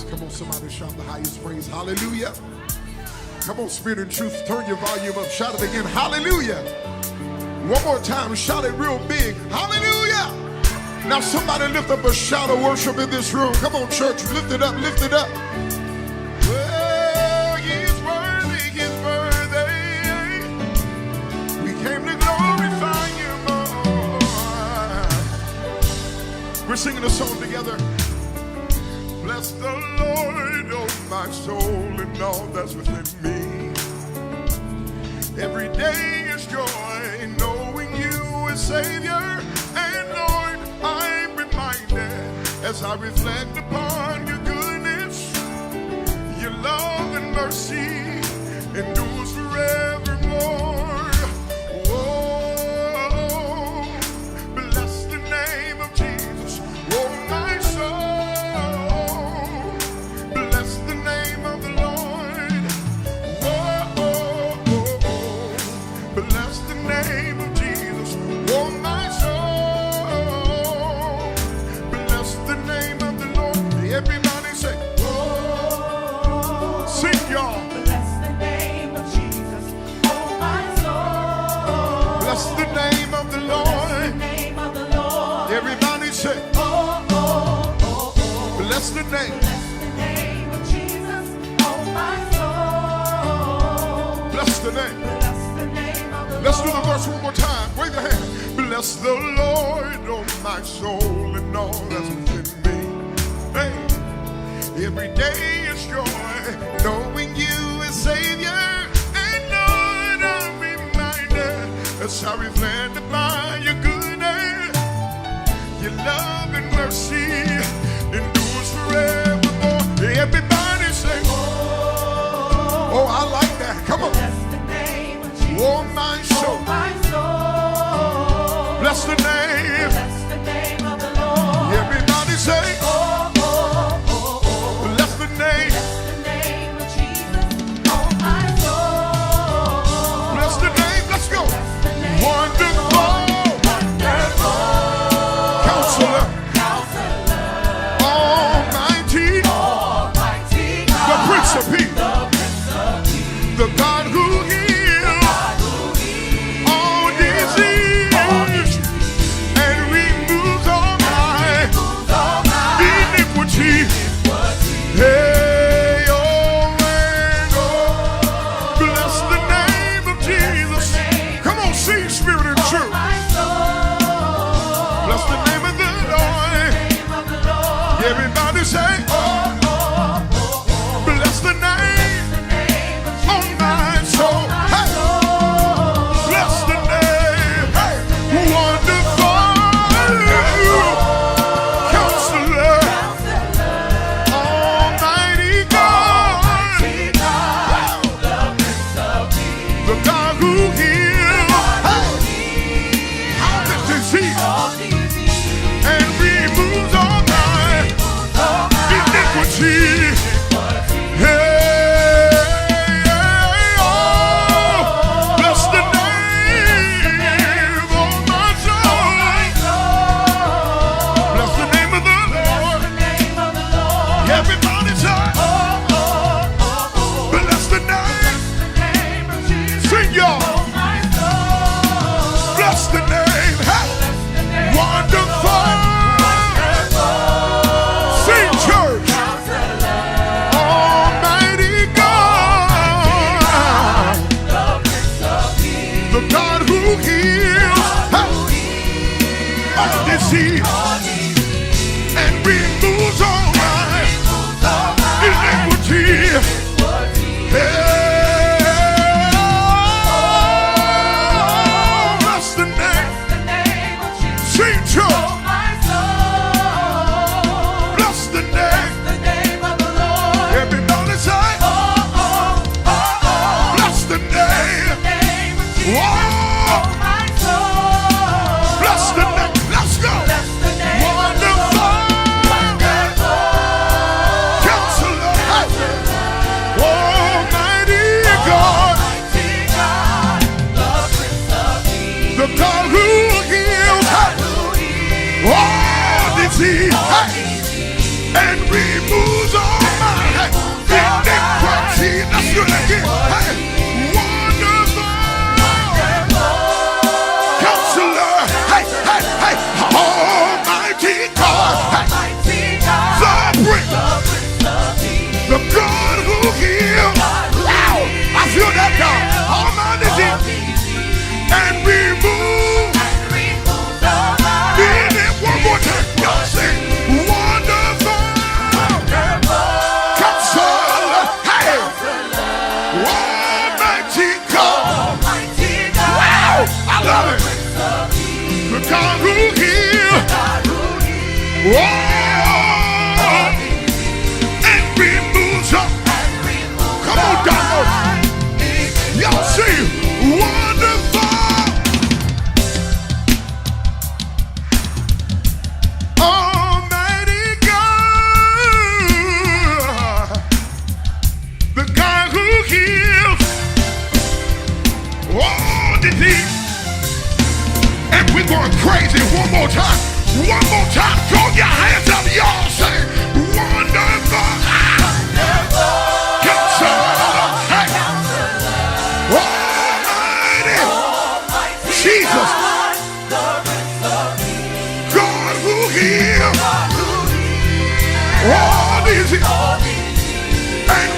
praise. Come on, somebody shout the highest praise. Hallelujah. Come on, Spirit and Truth, turn your volume up. Shout it again. Hallelujah. One more time, shout it real big. Hallelujah. Now somebody lift up a shout of worship in this room. Come on, church, lift it up, lift it up. Well, he's worthy, he's worthy. We came to glorify you more. We're singing a song together. Bless the Lord, oh my soul, and all that's within me. Every day is joy, knowing you as Savior. And Lord, I'm reminded as I reflect upon your goodness, your love and mercy endures forevermore. Oh, bless the name of Jesus, oh my soul. Bless the name of the Lord. Oh, bless the name of Jesus, oh my soul. Bless the name of the Lord. Everybody say, oh, sing y'all. Bless the name of Jesus, oh my soul. Bless the name of the Lord. Bless the name of the Lord. Everybody say, Oh, oh, oh, oh. bless the name. Bless the name of Jesus, oh my soul. Bless the name. Bless the name of the Let's do the Lord. verse one more time. Wave your hand. Bless the Lord, oh my soul, and all that's within me. Hey, every day is joy, knowing you as Savior. And Lord, I'm reminded as I reflect upon your goodness, your love and mercy endures forevermore. Everybody say, oh, I like that. Come on. Bless the name of Jesus, Oh, my oh soul. my soul. Bless the name. Bless the name of the Lord. Everybody say, Oh, oh, oh, oh. bless the name. Bless the name of Jesus, oh my soul. Bless the name. Let's go. Bless the name Wonderful. Wonderful Counselor. Counselor, Almighty. Almighty The God, Prince of Peace. the Prince of Peace, The God who heals God who heals all disease and removes all my all my iniquity. iniquity. Hey, oh, and oh. Bless the name of Jesus. Come on, sing, Spirit and Truth. My soul, Bless the name of the Lord. name of the Lord. Everybody say, Oh, oh, oh, oh. bless the name The name of of Jesus, my soul. my Hey, soul. bless the name. Hey, wonderful Counselor, Counselor, Almighty God, Almighty God, the Prince of Peace, the God who heals all disease all disease, and removes all my all my iniquity. Hey, oh, bless the name of my soul. Bless the name of the Lord. the name of the Lord. Everybody say, bless the name. The name of Jesus, Sing y'all. oh my soul. Bless the name. Hey, The name wonderful. Sing, church. Counselor, Almighty God, the Prince of Peace, the God who heals all disease and removes all my iniquity. Hey, bless the name. the name of Jesus, Sing, church. oh my soul. Bless the name. The name of the Lord. Everybody say, Oh, oh, oh, oh. bless the name. Name of Jesus, Whoa, oh my soul. bless the name. Let's go. Bless the name of the Wonderful Wonderful Counselor, hey. Almighty God, Almighty God, the Prince of Peace, the God who heals hey, who heals all disease hey, and removes all do it again. Hey, wonderful. Counselor. Hey, hey, hey. Almighty God. Hey. The God who heals. Wow, I feel that God. Almighty. And remove. Did it one more time. Y'all sing. Wonderful. Counselor. Hey. Almighty God. Wow, I love it. The God who heals. And removes up. Come on, Donald. Y'all see, wonderful. Almighty God. The God who heals all disease. And we're going crazy one more time. One more time, throw your hands up, y'all say, wonderful, Counselor, hey, Almighty, Jesus, God who heals all disease and